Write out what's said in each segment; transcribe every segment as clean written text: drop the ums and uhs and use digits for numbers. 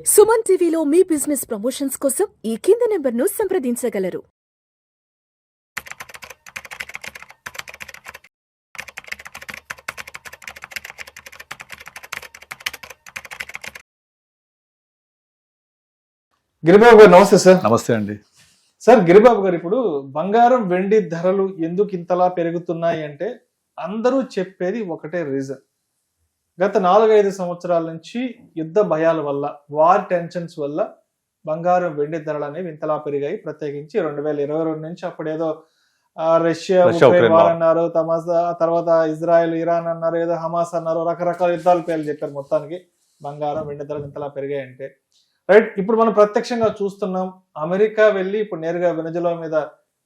సుమన్ టీవీలో మీ business promotions కోసం ఈ కింది నెంబర్ను సంప్రదించగలరు. గిరిబాబు గారు నమస్తే సార్. నమస్తే అండి. సార్ గిరిబాబు గారు, ఇప్పుడు బంగారం వెండి ధరలు ఎందుకు ఇంతలా పెరుగుతున్నాయి అంటే అందరూ చెప్పేది ఒకటే రీజన్. గత 4-5 సంవత్సరాల నుంచి యుద్ధ భయాల వల్ల, వార్ టెన్షన్స్ వల్ల బంగారం వెండి ధరలు అనేవి ఇంతలా పెరిగాయి. ప్రత్యేకించి 2022 నుంచి అప్పుడేదో రష్యా ఉక్రెయిన్ వార్ అన్నారు, తర్వాత ఇజ్రాయెల్ ఇరాన్ అన్నారు, ఏదో హమాస్ అన్నారు, రకరకాల యుద్ధాల పేర్లు చెప్పారు. మొత్తానికి బంగారం వెండి ధరలు ఇంతలా పెరిగాయంటే రైట్. ఇప్పుడు మనం ప్రత్యక్షంగా చూస్తున్నాం. అమెరికా వెళ్ళి ఇప్పుడు నేరుగా వెనజులా మీద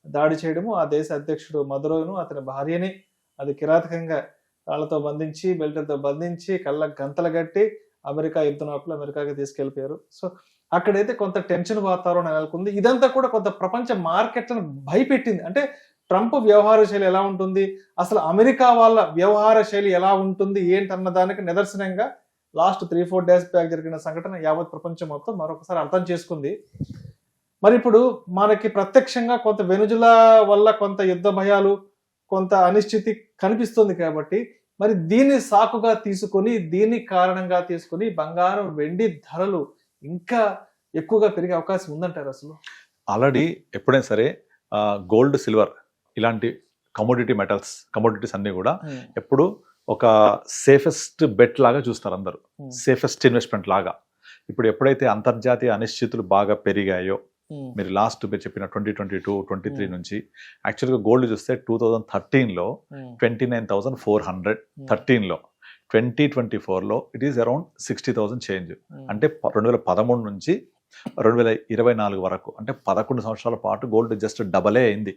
దాడి చేయడము, ఆ దేశ అధ్యక్షుడు మదురోను అతని భార్యని అది కిరాతకంగా రాళ్లతో బంధించి, బెల్ట్లతో బంధించి, కళ్ళకు గంతలు కట్టి అమెరికా యుద్ధ నౌకలు అమెరికాకి తీసుకెళ్లిపోయారు. సో అక్కడైతే కొంత టెన్షన్ వాతావరణం నెలకొంది. ఇదంతా కూడా కొంత ప్రపంచ మార్కెట్లను భయపెట్టింది. అంటే ట్రంప్ వ్యవహార శైలి ఎలా ఉంటుంది, అసలు అమెరికా వాళ్ళ వ్యవహార శైలి ఎలా ఉంటుంది ఏంటన్న దానికి నిదర్శనంగా లాస్ట్ 3-4 డేస్ బ్యాక్ జరిగిన సంఘటన యావత్ ప్రపంచం మొత్తం మరొకసారి అర్థం చేసుకుంది. మరి ఇప్పుడు మనకి ప్రత్యక్షంగా కొంత వెనుజులా వల్ల కొంత యుద్ధ భయాలు, కొంత అనిశ్చితి కనిపిస్తుంది. కాబట్టి మరి దీన్ని సాకుగా తీసుకొని, దీన్ని కారణంగా తీసుకొని బంగారం వెండి ధరలు ఇంకా ఎక్కువగా పెరిగే అవకాశం ఉందంటారు అసలు? ఆల్రెడీ ఎప్పుడైనా సరే గోల్డ్, సిల్వర్ ఇలాంటి కమోడిటీస్ అన్ని కూడా ఎప్పుడు ఒక సేఫెస్ట్ బెట్ లాగా చూస్తారు అందరూ, సేఫెస్ట్ ఇన్వెస్ట్మెంట్ లాగా. ఇప్పుడు ఎప్పుడైతే అంతర్జాతీయ అనిశ్చితులు బాగా పెరిగాయో, మీరు మీరు చెప్పిన 2022-23 నుంచి యాక్చువల్గా గోల్డ్ చూస్తే 2013లో 29,400, 13లో 2024లో ఇట్ ఈస్ అరౌండ్ 60,000 చేంజ్. అంటే 2013 నుంచి 2024 వరకు, అంటే 11 సంవత్సరాల పాటు గోల్డ్ జస్ట్ డబలే అయింది.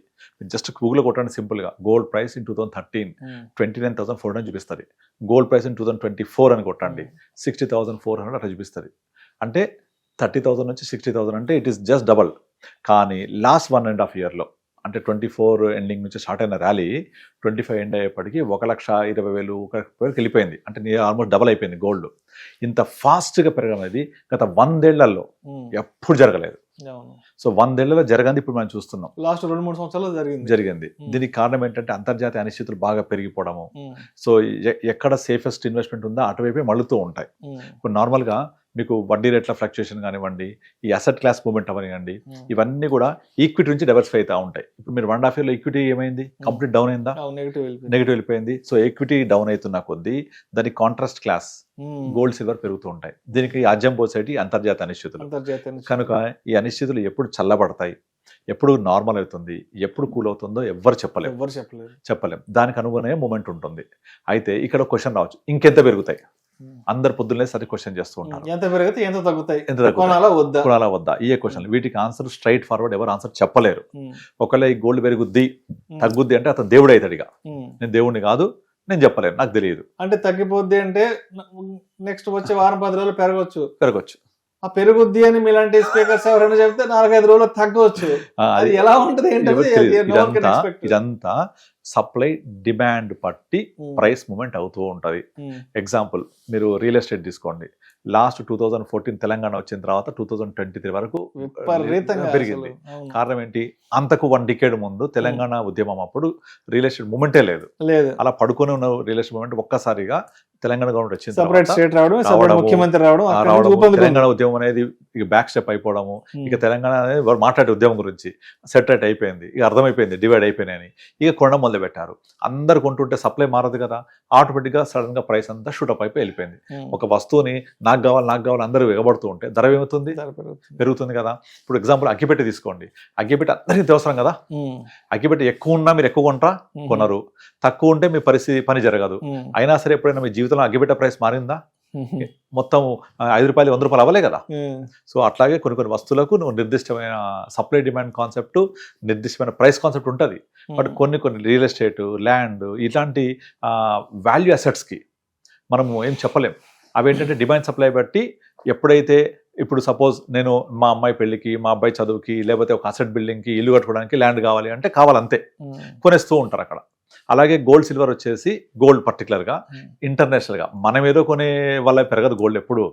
జస్ట్ గూగుల్ కొట్టండి సింపుల్గా, గోల్డ్ ప్రైస్ ఇన్ 2013 29,400 చూపిస్తుంది. గోల్డ్ ప్రైస్ ఇన్ 2024 అని కొట్టండి 60,400 అట్లా చూపిస్తుంది. అంటే 30,000 నుంచి 60,000 అంటే ఇట్ ఈస్ జస్ట్ డబల్. కానీ లాస్ట్ 1.5 ఇయర్లో, అంటే 24 ఎండింగ్ నుంచి స్టార్ట్ అయిన ర్యాలీ 25 ఎండ్ అయ్యేప్పటికీ 1,20,000 వెళ్ళిపోయింది. అంటే ఆల్మోస్ట్ డబల్ అయిపోయింది గోల్డ్. ఇంత ఫాస్ట్గా పెరగడం అనేది గత 100 ఏళ్లలో ఎప్పుడు జరగలేదు. సో 100 ఏళ్లలో జరగంది ఇప్పుడు మనం చూస్తున్నాం. లాస్ట్ 2-3 సంవత్సరాలు జరిగింది. దీనికి కారణం ఏంటంటే అంతర్జాతీయ అనిశ్చితులు బాగా పెరిగిపోవడము. సో ఎక్కడ సేఫెస్ట్ ఇన్వెస్ట్మెంట్ ఉందో అటువైపే మళ్ళుతూ ఉంటాయి. ఇప్పుడు నార్మల్గా మీకు వడ్డీ రేట్ల ఫ్లక్చుయేషన్ కానివ్వండి, ఈ అసెట్ క్లాస్ మూవ్మెంట్ అవనివ్వండి, ఇవన్నీ కూడా ఈక్విటీ నుంచి డైవర్సిఫై అవుతూ ఉంటాయి. ఇప్పుడు మీరు 1.5 ఇయర్లో ఈక్విటీ ఏమైంది, కంప్లీట్ డౌన్ అయిందా? నెగిటివ్ వెళ్ళిపోయింది. సో ఈక్విటీ డౌన్ అవుతున్న కొద్దీ దాని కాంట్రాస్ట్ క్లాస్ గోల్డ్, సిల్వర్ పెరుగుతూ ఉంటాయి. దీనికి ఆజ్యం పోసేటి అంతర్జాతీయ అనిశ్చితులు. కనుక ఈ అనిశ్చితులు ఎప్పుడు చల్లబడతాయి, ఎప్పుడు నార్మల్ అవుతుంది, ఎప్పుడు కూల్ అవుతుందో ఎవ్వరు చెప్పలేం. దానికి అనుగుణంగా మూమెంట్ ఉంటుంది. అయితే ఇక్కడ క్వశ్చన్ రావచ్చు, ఇంకెంత పెరుగుతాయి? అందరు పొద్దున్నే సరే క్వశ్చన్ చేస్తూ ఉంటారు, ఎంత పెరిగితే ఎంత తగ్గుతాయి, కొనాలా వద్దా? ఇయే క్వశ్చన్. వీటికి ఆన్సర్ స్ట్రైట్ ఫార్వర్డ్ ఎవరు ఆన్సర్ చెప్పలేరు. ఒకవేళ ఈ గోల్డ్ పెరుగుద్ది, తగ్గుద్ది అంటే అతను దేవుడు అవుతాడు. ఇక నేను దేవుడిని కాదు, నేను చెప్పలేను, నాకు తెలియదు. అంటే తగ్గిపోద్ది అంటే నెక్స్ట్ వచ్చే వారం 10 రోజులు పెరగవచ్చు. ఆ పెరుగుద్ది అని మీలాంటి స్పీకర్స్ ఎవరైనా చెప్తే 4-5 రోజులు తగ్గవచ్చు. అది ఎలా ఉంటుంది? ఇదంతా సప్లై డిమాండ్ బట్టి ప్రైస్ మూవ్మెంట్ అవుతూ ఉంటది. ఎగ్జాంపుల్ మీరు రియల్ ఎస్టేట్ తీసుకోండి. లాస్ట్ 2014 తెలంగాణ వచ్చిన తర్వాత 2023 వరకు పెరిగింది. కారణం ఏంటి? అంతకు 1 డికేడ్ ముందు తెలంగాణ ఉద్యమం అప్పుడు రియల్ ఎస్టేట్ మూవ్మెంటే లేదు. అలా పడుకొని ఉన్న రియల్ ఎస్టేట్ మూవ్మెంట్ ఒక్కసారిగా తెలంగాణ గవర్నమెంట్ వచ్చింది, తెలంగాణ ఉద్యమం అనేది ఇక బ్యాక్ స్టెప్ అయిపోవడము. ఇక తెలంగాణ అనేది మాట్లాడే ఉద్యమం గురించి సెటరేట్ అయిపోయింది, ఇక అర్థమైపోయింది డివైడ్ అయిపోయినాయని. ఇక కొనడం మొదలు పెట్టారు. అందరు కొంటుంటే సప్లై మారదు కదా, ఆటోమేటిక్ గా సడన్ గా ప్రైస్ అంతా షూటప్ అయిపోయి వెళ్ళిపోయింది. ఒక వస్తువుని నాకు కావాలి అందరూ ఎగబడుతూ ఉంటే ధర ఏమవుతుంది? పెరుగుతుంది కదా. ఇప్పుడు ఎగ్జాంపుల్ అగ్గిపెట్టి తీసుకోండి. అగ్గిపెట్టి అందరికీ అవసరం కదా. అగ్గిపెట్టి ఎక్కువ ఉన్నా మీరు ఎక్కువ కొంటారా? కొనరు. తక్కువ ఉంటే మీ పని జరగదు. అయినా సరే ఎప్పుడైనా మీ జీవితంలో అగ్గిపెట్టే ప్రైస్ మారిందా? మొత్తం 5 రూపాయలు 100 రూపాయలు అవ్వలే కదా. సో అట్లాగే కొన్ని వస్తువులకు నువ్వు నిర్దిష్టమైన సప్లై డిమాండ్ కాన్సెప్ట్, నిర్దిష్టమైన ప్రైస్ కాన్సెప్ట్ ఉంటుంది. బట్ కొన్ని రియల్ ఎస్టేట్, ల్యాండ్ ఇట్లాంటి వాల్యూ అసెట్స్కి మనము ఏం చెప్పలేం. అవి ఏంటంటే డిమాండ్ సప్లై బట్టి ఎప్పుడైతే, ఇప్పుడు సపోజ్ నేను మా అమ్మాయి పెళ్లికి, మా అబ్బాయి చదువుకి, లేకపోతే ఒక అసెట్ బిల్డింగ్కి, ఇల్లు కట్టుకోవడానికి ల్యాండ్ కావాలి అంటే కావాలంతే కొనేస్తూ ఉంటారు. అక్కడ అలాగే గోల్డ్ సిల్వర్ వచ్చేసి గోల్డ్ పర్టికులర్గా ఇంటర్నేషనల్గా మనం ఏదో కొనే వల్ల పెరగదు గోల్డ్. ఎప్పుడు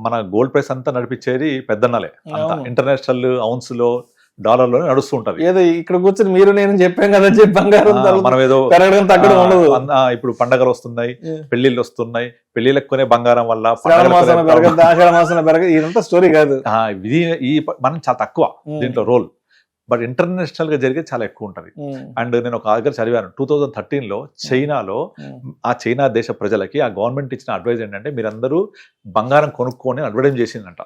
మన గోల్డ్ ప్రైస్ అంతా నడిపించేది పెద్దన్నలే, అంతా ఇంటర్నేషనల్ అవున్స్లో డాలర్లోనే నడుస్తూ ఉంటది. ఏదో ఇక్కడ కూర్చొని మీరు నేను చెప్పాం కదా చెప్పి బంగారం మనం ఏదో పెరగడం తగ్గడం ఉండదు. ఇప్పుడు పండగలు వస్తున్నాయి, పెళ్లిళ్ళు వస్తున్నాయి, పెళ్లిళ్ళకి కొనే బంగారం వల్ల ఆషాఢ మాసం పెరగదు, ఇదంతా స్టోరీ కాదు. ఇది ఈ మనం చాలా తక్కువ దీంట్లో రోల్, బట్ ఇంటర్నేషనల్ గా జరిగేది చాలా ఎక్కువ ఉంటది. అండ్ నేను ఒక దగ్గర చదివాను 2013లో చైనాలో ఆ చైనా దేశ ప్రజలకి ఆ గవర్నమెంట్ ఇచ్చిన అడ్వైజ్ ఏంటంటే మీరందరూ బంగారం కొనుక్కొని అడ్వర్టైజ్ చేసిందంట.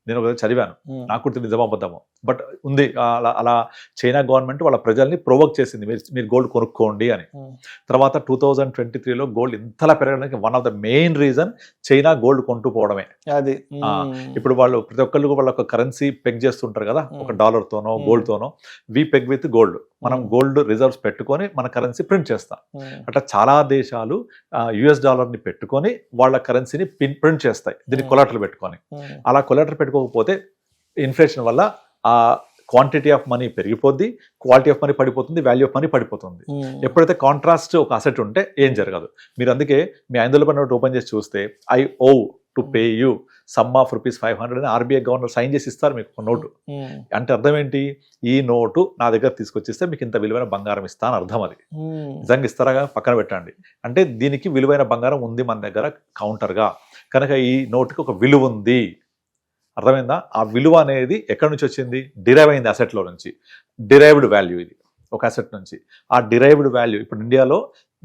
నేను ఒక చదివాను, నాకు కూడా నిజమా అబద్ధమో బట్ ఉంది. అలా చైనా గవర్నమెంట్ వాళ్ళ ప్రజల్ని ప్రొవోక్ చేసింది, మీరు గోల్డ్ కొనుక్కోండి అని. తర్వాత 2023లో గోల్డ్ ఇంతలా పెరగడానికి one of the main reason China gold కొంటూ పోవడమే. అది ఇప్పుడు వాళ్ళు ప్రతి ఒక్కళ్ళు వాళ్ళ ఒక కరెన్సీ పెగ్ చేస్తుంటారు కదా, ఒక $తోనో గోల్డ్ తోనో. వి పెగ్ విత్ గోల్డ్, మనం గోల్డ్ రిజర్వ్స్ పెట్టుకొని మన కరెన్సీ ప్రింట్ చేస్తాం. అట్లా చాలా దేశాలు US ని పెట్టుకొని వాళ్ళ కరెన్సీని ప్రింట్ చేస్తాయి, దీన్ని కొలాటరల్ పెట్టుకొని. అలా కొలాటరల్ పెట్టుకోకపోతే ఇన్ఫ్లేషన్ వల్ల ఆ క్వాంటిటీ ఆఫ్ మనీ పెరిగిపోద్ది, క్వాలిటీ ఆఫ్ మనీ పడిపోతుంది, వాల్యూ ఆఫ్ మనీ పడిపోతుంది. ఎప్పుడైతే కాంట్రాస్ట్ ఒక అసెట్ ఉంటే ఏం జరగదు. మీరు అందుకే మీ 500 రూపాయల నోట్ ఓపెన్ చేసి చూస్తే I owe to pay you sum of ₹500 అని RBI గవర్నర్ సైన్ చేసి ఇస్తారు మీకు ఒక నోటు. అంటే అర్థం ఏంటి, ఈ నోటు నా దగ్గర తీసుకొచ్చిస్తే మీకు ఇంత విలువైన బంగారం ఇస్తా అని అర్థం. అది నిజంగా ఇస్తారా పక్కన పెట్టండి, అంటే దీనికి విలువైన బంగారం ఉంది మన దగ్గర కౌంటర్గా, కనుక ఈ నోటుకి ఒక విలువ ఉంది. అర్థమైందా? ఆ విలువ అనేది ఎక్కడి నుంచి వచ్చింది, డిరైవ్ అయింది అసెట్లో నుంచి. డిరైవ్డ్ వాల్యూ ఇది ఒక అసెట్ నుంచి. ఆ డిరైవ్డ్ వాల్యూ ఇప్పుడు ఇండియాలో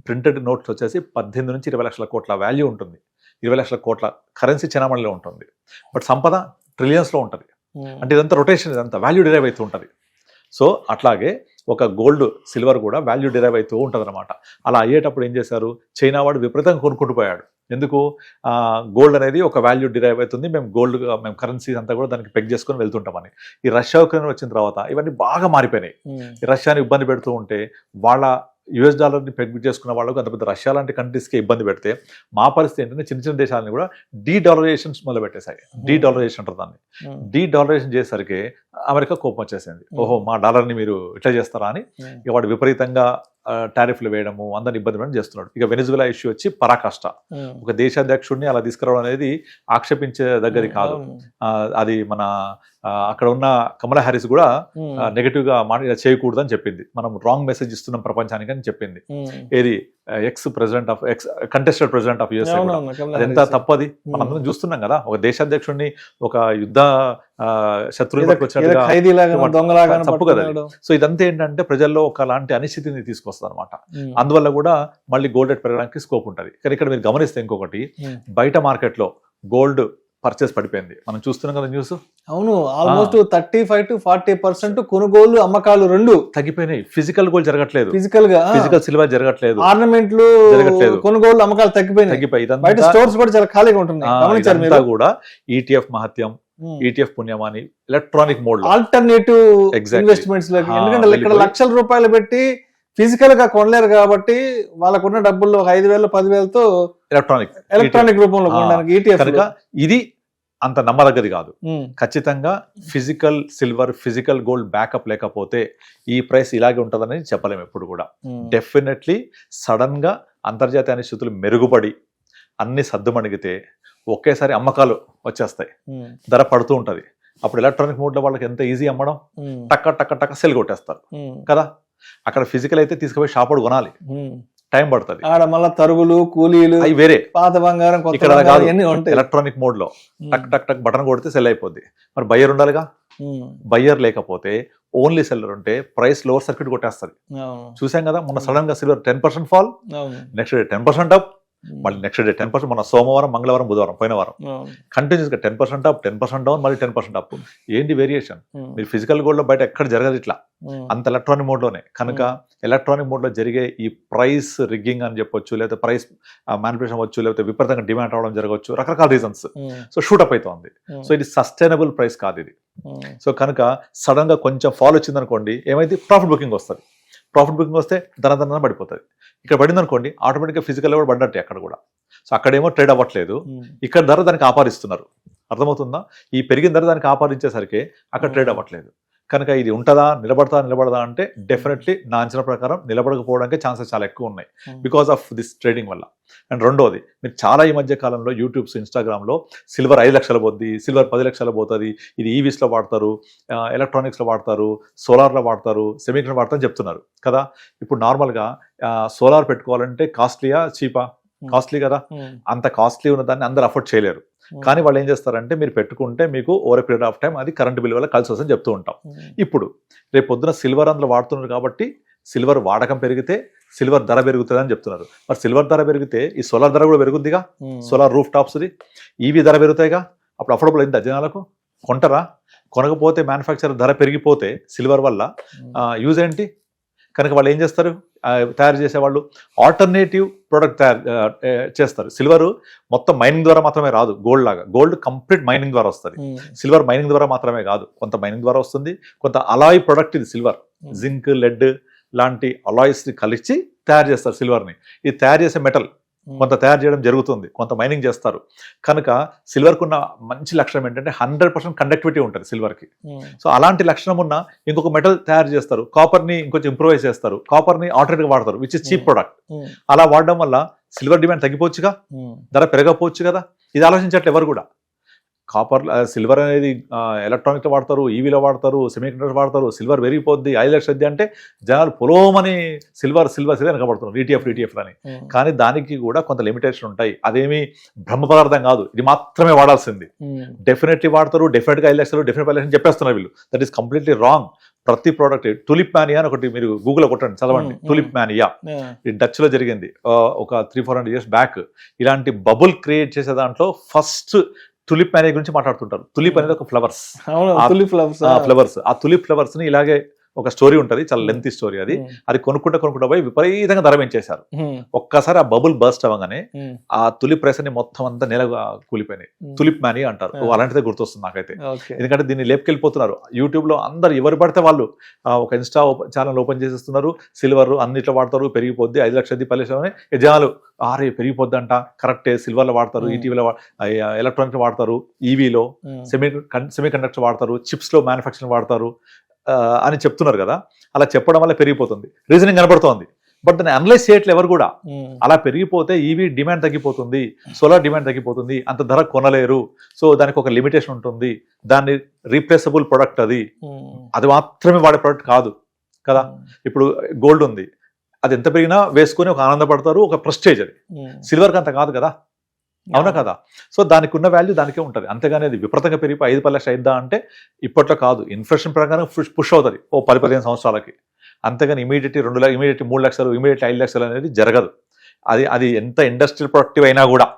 ప్రింటెడ్ నోట్స్ వచ్చేసి 18 నుంచి 20 లక్షల కోట్ల వాల్యూ ఉంటుంది. 20 లక్షల కోట్ల కరెన్సీ చలామణిలో ఉంటుంది, బట్ సంపద ట్రిలియన్స్లో ఉంటుంది. అంటే ఇదంతా రొటేషన్, ఇదంతా వాల్యూ డిరైవ్ అవుతూ ఉంటుంది. సో అట్లాగే ఒక గోల్డ్ సిల్వర్ కూడా వాల్యూ డిరైవ్ అవుతూ ఉంటుంది అనమాట. అలా అయ్యేటప్పుడు ఏం చేశారు, చైనా వాడు విపరీతంగా కొనుక్కుంటూ పోయాడు. ఎందుకు, గోల్డ్ అనేది ఒక వాల్యూ డిరైవ్ అవుతుంది, మేము కరెన్సీస్ అంతా కూడా దానికి పెగ్ చేసుకొని వెళ్తుంటామని. ఈ రష్యా ఉక్రెయిన్ వచ్చిన తర్వాత ఇవన్నీ బాగా మారిపోయినాయి. ఈ రష్యాని ఇబ్బంది పెడుతూ ఉంటే వాళ్ళ US ని పెగ్ చేసుకున్న వాళ్ళకు అంత పెద్ద రష్యా లాంటి కంట్రీస్కి ఇబ్బంది పెడితే మా పరిస్థితి ఏంటంటే చిన్న చిన్న దేశాలని కూడా డీడాలరైజేషన్స్ మొదలు పెట్టేశాయి. డీడాలరైజేషన్ అంటారు దాన్ని. డీడాలరైజేషన్ చేసేసరికి అమెరికా కోపం వచ్చేసింది. ఓహో మా డాలర్ని మీరు ఇట్లా చేస్తారా అని ఇక వాడు విపరీతంగా టారిఫ్లు వేయడము, అందరిని ఇబ్బంది పెట్టడం చేస్తున్నాడు. ఇక వెనిజులా ఇష్యూ వచ్చి పరాకాష్ట. ఒక దేశాధ్యక్షుడిని అలా తీసుకురావడం అనేది ఆక్షేపించే దగ్గర కాదు. అది మన అక్కడ ఉన్న కమలా హ్యారిస్ కూడా నెగటివ్ గా చేయకూడదు అని చెప్పింది. మనం రాంగ్ మెసేజ్ ఇస్తున్నాం ప్రపంచానికి అని చెప్పింది. ఏది కంటెస్టెడ్ ప్రెసిడెంట్ ఆఫ్ USA ఎంత తప్పది మనం చూస్తున్నాం కదా. ఒక దేశాధ్యక్షుడిని ఒక యుద్ధ శత్రువు తప్పు కదా. సో ఇదంతా ఏంటంటే ప్రజల్లో ఒకలాంటి అనిశ్చితిని తీసుకొస్తుంది అనమాట. అందువల్ల కూడా మళ్ళీ గోల్డ్ రేట్ పెరగడానికి స్కోప్ ఉంటుంది. కానీ ఇక్కడ మీరు గమనిస్తే ఇంకొకటి, బయట మార్కెట్ లో గోల్డ్ పర్చేస్ పడిపోయింది, మనం చూస్తున్నాం కదా న్యూస్. అవును, ఆల్మోస్ట్ 35 to 40% కొనుగోలు అమ్మకాలు రెండు తగ్గిపోయినాయి. ఫిజికల్ గోల్డ్ జరగట్లేదు, ఫిజికల్ సిల్వర్ జరగట్లేదు, ఆర్నమెంట్లు జరగట్లేదు, కొనుగోలు అమ్మకాలు తగ్గిపోయి బయట స్టోర్స్ కూడా చాలా ఖాళీగా ఉంటున్నాయి. కూడా ETF మహత్యం, ETF పుణ్యమాని ఎలక్ట్రానిక్ మోడ్ ఆల్టర్నేటివ్ ఇన్వెస్ట్మెంట్స్ లోకి, ఎందుకంటే ఇక్కడ లక్షల రూపాయలు పెట్టి ఫిజికల్ గా కొనలేరు కాబట్టి వాళ్ళకున్న డబ్బుల్లో 5,000 10,000తో ఎలక్ట్రానిక్ రూపంలో కొనడానికి ETF. ఇది అంత నమ్మదగ్గది కాదు. ఖచ్చితంగా physical silver, physical gold backup లేకపోతే ఈ ప్రైస్ ఇలాగే ఉంటుందని చెప్పలేము ఎప్పుడు కూడా. డెఫినెట్లీ సడన్ గా అంతర్జాతీయ అనిశ్చితులు మెరుగుపడి అన్ని సద్దుమణిగితే ఒకేసారి అమ్మకాలు వచ్చేస్తాయి, ధర పడుతూ ఉంటది. అప్పుడు ఎలక్ట్రానిక్ మోడ్ లో వాళ్ళకి ఎంత ఈజీ అమ్మడం, టక్క టక్క టక్క సెల్ కొట్టేస్తారు కదా. అక్కడ ఫిజికల్ అయితే తీసుకుపోయి షాప్ కొనాలి, టైం పడుతుంది. మళ్ళీ తరుగులు కూలీలు అవి వేరే, పాత బంగారం ఇక్కడ ఎలక్ట్రానిక్ మోడ్ లో టక్ టక్ టక్ బటన్ కొడితే సెల్ అయిపోద్ది. మరి బయ్యర్ ఉండాలిగా, బయ్యర్ లేకపోతే ఓన్లీ సెల్లర్ ఉంటే ప్రైస్ లోవర్ సర్క్యూట్ కొట్టేస్తుంది. చూసాం కదా మొన్న సడన్ గా silver 10% fall, next day 10% up, మళ్ళీ నెక్స్ట్ డే 10%. మన సోమవారం, మంగళవారం, బుధవారం, పోయిన వారం కంటిన్యూస్ గా 10% అప్, 10% డౌన్, మళ్ళీ 10% అప్. ఏంటి వేరియేషన్? మీరు ఫిజికల్ గోల్డ్ లో బయట ఎక్కడ జరగదు ఇట్లా, అంత ఎలక్ట్రానిక్ మోడ్ లోనే. కనుక ఎలక్ట్రానిక్ మోడ్ లో జరిగే ఈ ప్రైస్ రిగ్గింగ్ అని చెప్పొచ్చు, లేకపోతే ప్రైస్ మ్యానిపులేషన్ అవ్వచ్చు, లేకపోతే విపరీతంగా డిమాండ్ అవడం జరగవచ్చు, రకరకాల రీజన్స్. సో షూటప్ అవుతుంది. సో ఇది సస్టైనబుల్ ప్రైస్ కాదు ఇది. సో కనుక సడన్ గా కొంచెం ఫాల్ వచ్చింది అనుకోండి, ఏమైతే ప్రాఫిట్ బుకింగ్ వస్తుంది. ప్రాఫిట్ బుకింగ్ వస్తే ధన పడిపోతుంది. ఇక్కడ పడింది అనుకోండి, ఆటోమేటిక్గా ఫిజికల్ కూడా పడ్డట్టే అక్కడ కూడా. సో అక్కడేమో ట్రేడ్ అవ్వట్లేదు, ఇక్కడ ధర దానికి ఆపాదిస్తున్నారు. అర్థమవుతుందా? ఈ పెరిగిన ధర దానికి ఆపాదించేసరికి అక్కడ ట్రేడ్ అవ్వట్లేదు. కనుక ఇది ఉంటుందా, నిలబడదా అంటే డెఫినెట్లీ నా అంచనా ప్రకారం నిలబడకపోవడానికి ఛాన్సెస్ చాలా ఎక్కువ ఉన్నాయి బికాస్ ఆఫ్ దిస్ ట్రేడింగ్ వల్ల. అండ్ రెండోది, మీరు చాలా ఈ మధ్య కాలంలో యూట్యూబ్స్, ఇన్స్టాగ్రామ్లో సిల్వర్ 5 లక్షలు పోద్ది, సిల్వర్ 10 లక్షలు పోతుంది, ఇది ఈవీస్లో వాడతారు, ఎలక్ట్రానిక్స్లో వాడతారు, సోలార్లో వాడతారు, సెమీకండక్టర్ వాడతారు అని చెప్తున్నారు కదా. ఇప్పుడు నార్మల్గా సోలార్ పెట్టుకోవాలంటే కాస్ట్లీయా చీపా? కాస్ట్లీ కదా. అంత కాస్ట్లీ ఉన్న దాన్ని అందరు అఫోర్డ్ చేయలేరు. కానీ వాళ్ళు ఏం చేస్తారంటే మీరు పెట్టుకుంటే మీకు ఓవర్ పీరియడ్ ఆఫ్ టైం అది కరెంట్ బిల్ వల్ల కలిసి వస్తుందని చెప్తూ ఉంటాం. ఇప్పుడు రేపు పొద్దున సిల్వర్ అందులో వాడుతున్నారు కాబట్టి సిల్వర్ వాడకం పెరిగితే సిల్వర్ ధర పెరుగుతుంది అని చెప్తున్నారు. మరి సిల్వర్ ధర పెరిగితే ఈ సోలార్ ధర కూడా పెరుగుద్దిగా, సోలార్ రూఫ్ టాప్స్ది, ఈవీ ధర పెరుగుతాయిగా. అప్పుడు అఫోర్డబుల్ అయింది జనాలకు, కొంటారా? కొనకపోతే మ్యానుఫ్యాక్చర్ ధర పెరిగిపోతే సిల్వర్ వల్ల యూజ్ ఏంటి? కనుక వాళ్ళు ఏం చేస్తారు, తయారు చేసేవాళ్ళు ఆల్టర్నేటివ్ ప్రోడక్ట్ తయారు చేస్తారు. సిల్వర్ మొత్తం మైనింగ్ ద్వారా మాత్రమే రాదు, గోల్డ్ లాగా. గోల్డ్ కంప్లీట్ మైనింగ్ ద్వారా వస్తుంది, సిల్వర్ మైనింగ్ ద్వారా మాత్రమే కాదు, కొంత మైనింగ్ ద్వారా వస్తుంది, కొంత అలాయ్ ప్రొడక్ట్ ఇది సిల్వర్, జింక్, లెడ్ లాంటి అలాయిస్ని కలిసి తయారు చేస్తారు సిల్వర్ని. ఇది తయారు చేసే మెటల్ కొంత తయారు చేయడం జరుగుతుంది, కొంత మైనింగ్ చేస్తారు. కనుక సిల్వర్కు ఉన్న మంచి లక్షణం ఏంటంటే 100% కండక్టివిటీ ఉంటుంది సిల్వర్కి. సో అలాంటి లక్షణం ఉన్న ఇంకొక మెటల్ తయారు చేస్తారు, కాపర్ని ఇంకొంచెం ఇంప్రూవైజ్ చేస్తారు, కాపర్ని ఆల్టర్నేటివ్ వాడతారు, విచ్ ఇస్ చీప్ ప్రొడక్ట్. అలా వాడడం వల్ల సిల్వర్ డిమాండ్ తగ్గిపోవచ్చుగా, ధర పెరగపోవచ్చు కదా. ఇది ఆలోచించట్లే ఎవరు కూడా. కాపర్, సిల్వర్ అనేది ఎలక్ట్రానిక్లో వాడతారు, ఈవీలో వాడతారు, సెమీకండక్టర్ వాడతారు, సిల్వర్ పెరిగిపోద్ది 5 లక్షలు అంటే జనాలు పొలోమని సిల్వర్ వెనకబడుతున్నారు, ఈటీఎఫ్ అని. కానీ దానికి కూడా కొంత లిమిటేషన్ ఉంటాయి. అదేమి బ్రహ్మ పదార్థం కాదు, ఇది మాత్రమే వాడాల్సింది. డెఫినెట్లీ వాడతారు, డెఫినెట్గా 5 లక్షలు, డెఫినెట్ 5 లక్షలు చెప్పేస్తున్నారు వీళ్ళు. That is completely wrong. ప్రతి ప్రోడక్ట్, టులిప్ మానియా అని ఒకటి మీరు గూగుల్లో కొట్టండి, చదవండి. టులిప్ మానియా ఇది డచ్ లో జరిగింది ఒక 300-400 years బ్యాక్. ఇలాంటి బబుల్ క్రియేట్ చేసే దాంట్లో ఫస్ట్ టులిప్ మానియా గురించి మాట్లాడుతుంటారు. టులిప్ అనేది ఒక ఫ్లవర్స్, ఆ టులిప్ ఫ్లవర్స్ ని ఇలాగే ఒక స్టోరీ ఉంటుంది, చాలా లెంతీ స్టోరీ. అది కొనుక్కుంటా పోయి విపరీతంగా ధర పెంచేశారు. ఒక్కసారి ఆ బబుల్ బర్స్ట్ అవ్వగానే ఆ తులిప్ ప్రైస్ అని మొత్తం అంతా నెల కూలిపోయినాయి. తులిప్ మానియా అంటారు. అలాంటిదే గుర్తొస్తుంది నాకైతే. ఎందుకంటే దీన్ని లేపుకెళ్ళిపోతున్నారు యూట్యూబ్ లో అందరు, ఎవరు పడితే వాళ్ళు ఒక ఇన్స్టా ఛానల్ ఓపెన్ చేసేస్తున్నారు. సిల్వర్ అన్నిట్లో వాడతారు, పెరిగిపోద్ది 5 లక్షలు 10 లక్షలు అని జనాలు పెరిగిపోద్ది అంట. కరెక్టే, సిల్వర్ లో వాడతారు, ఈటీవీలో ఎలక్ట్రానిక్ వాడతారు, ఈవీలో సెమీ కండక్టర్ వాడతారు, చిప్స్ లో మ్యానుఫ్యాక్చరింగ్ వాడతారు అని చెప్తున్నారు కదా. అలా చెప్పడం వల్ల పెరిగిపోతుంది, రీజనింగ్ కనబడుతోంది. బట్ దాన్ని అనలైజ్ చేయట్లే ఎవరు కూడా. అలా పెరిగిపోతే ఈవీ డిమాండ్ తగ్గిపోతుంది, సోలార్ డిమాండ్ తగ్గిపోతుంది, అంత ధర కొనలేరు. సో దానికి ఒక లిమిటేషన్ ఉంటుంది. దాన్ని రీప్లేసబుల్ ప్రొడక్ట్, అది మాత్రమే వాడే ప్రొడక్ట్ కాదు కదా. ఇప్పుడు గోల్డ్ ఉంది, అది ఎంత పెరిగినా వేసుకొని ఒక ఆనందపడతారు, ఒక ప్రెస్టేజ్. అది సిల్వర్కి అంత కాదు కదా, అవునా కదా. సో దానికి ఉన్న వాల్యూ దానికే ఉంటుంది. అంతేగాని అది విపరీతంగా పెరిగిపోయి 5-10 లక్షలు అయిద్దా అంటే ఇప్పట్లో కాదు. ఇన్ఫ్లేషన్ ప్రకారం పుష్ అవుతుంది ఓ 10-15 సంవత్సరాలకి. అంతేగాని ఇమీడియట్లీ 2 లక్షలు, ఇమీడియట్లీ 3 లక్షలు, ఇమీడియట్లీ 5 లక్షలు అనేది జరగదు. అది ఎంత ఇండస్ట్రియల్ ప్రొడక్టివ్ అయినా కూడా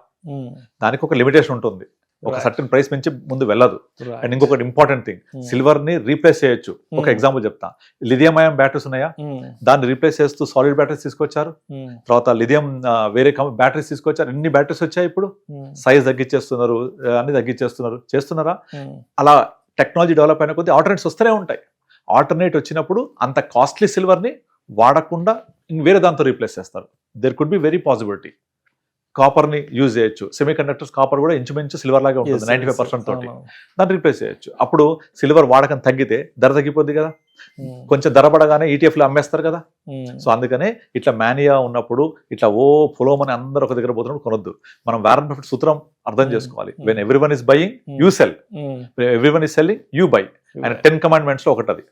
దానికి ఒక లిమిటేషన్ ఉంటుంది, ఒక సర్టన్ ప్రైస్ నుంచి ముందు వెళ్ళదు. అండ్ ఇంకొకటి ఇంపార్టెంట్ థింగ్, సిల్వర్ ని రీప్లేస్ చేయొచ్చు. ఒక ఎగ్జాంపుల్ చెప్తా. లిథియం అయాన్ బ్యాటరీస్ ఉన్నాయా, దాన్ని రీప్లేస్ చేస్తూ సాలిడ్ బ్యాటరీస్ తీసుకొచ్చారు. తర్వాత లిథియం వేరే బ్యాటరీస్ తీసుకొచ్చారు. ఎన్ని బ్యాటరీస్ వచ్చాయి ఇప్పుడు, సైజ్ తగ్గించేస్తున్నారు, అన్ని చేస్తున్నారా. అలా టెక్నాలజీ డెవలప్ అయిన కొద్దీ ఆల్టర్నేట్స్ వస్తూనే ఉంటాయి. ఆల్టర్నేట్ వచ్చినప్పుడు అంత కాస్ట్లీ సిల్వర్ ని వాడకుండా వేరే దాంతో రీప్లేస్ చేస్తారు. There could be very possibility. Copper ని యూజ్ చేయొచ్చు. సెమీ కండక్టర్స్ కాపర్ కూడా ఇంచుమించు సిల్వర్ లాగా ఉంటుంది, 95% తోటి. దాన్ని రీప్లేస్ చేయొచ్చు. అప్పుడు సిల్వర్ వాడకం తగ్గితే ధర తగ్గిపోద్ది కదా. కొంచెం ధర పడగానే ఈటీఎఫ్ లో అమ్మేస్తారు కదా. సో అందుకనే ఇట్లా మానియా ఉన్నప్పుడు ఇట్లా పొలోమని అందరూ ఒక దగ్గర పోతున్నప్పుడు కొనొద్దు. మనం వారెన్ బఫెట్ సూత్రం అర్థం చేసుకోవాలి. When everyone is buying you cell, everyone is selling you by. And 10 commandments లో ఒకటి అది.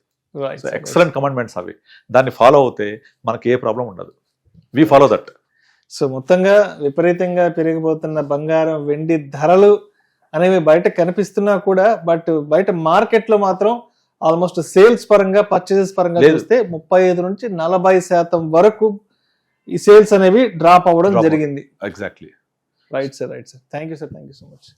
ఎక్సలెంట్ కమాండ్మెంట్స్ అవి. దాన్ని ఫాలో అవుతే మనకి ఏ ప్రాబ్లం ఉండదు. We follow that. సో మొత్తంగా విపరీతంగా పెరిగిపోతున్న బంగారం, వెండి ధరలు అనేవి బయట కనిపిస్తున్నా కూడా, బట్ బయట మార్కెట్ లో మాత్రం ఆల్మోస్ట్ సేల్స్ పరంగా, పర్చేజెస్ పరంగా చూస్తే 35-40% వరకు ఈ సేల్స్ అనేవి డ్రాప్ అవ్వడం జరిగింది. Exactly. Right sir. Thank you so much.